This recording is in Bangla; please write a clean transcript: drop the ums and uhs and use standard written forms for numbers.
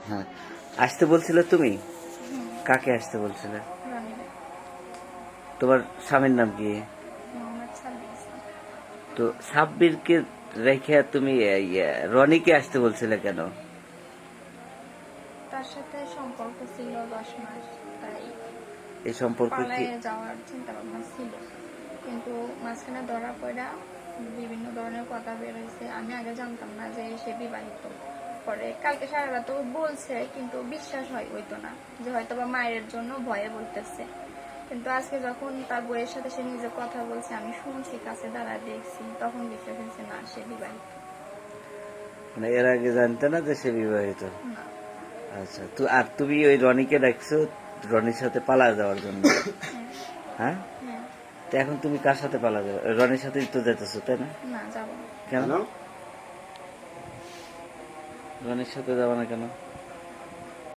হ্যাঁ, আসতে বলছিলে তুমি? কাকে আসতে বলছিলে? তোমার স্বামীর নাম কি? তো সাব্বিরকে রেখে তুমি রনিকে আসতে বলছিলে কেন? তার সাথে সম্পর্ক ছিল 10 মাস, তাই এই সম্পর্ক কি পালায়ে যাওয়ার চিন্তা ভাবনা ছিল, কিন্তু মাঝখানে ধরা পড়া বিভিন্ন ধরনের কথা বের হয়েছে। আমি আগে জানতাম না যে সে বিবাহিত। পরে কালকে সারা রাত বলছে, কিন্তু বিশ্বাস হইতো না যে হয়তো বা মায়ের জন্য ভয়ে বলতেছে। কিন্তু আজকে যখন তার বইয়ের সাথে সে নিজে কথা বলছে, আমি শুনছি, কাছে দাঁড়া দেখছি, তখন বিশ্বাস হয়েছে না, সে বিবাহিত। মানে এর আগে জানতে না যে সে বিবাহিত? না। আচ্ছা, আর তুমি ওই রনিকে ডাকছো রনির সাথে পালা যাওয়ার জন্য? হ্যাঁ, হ্যাঁ। তো এখন তুমি কার সাথে পালা যাবে? রনির সাথেই তো যেতেছো, তাই না? না, যাবো না। কেন রনির সাথে যাবে না কেন?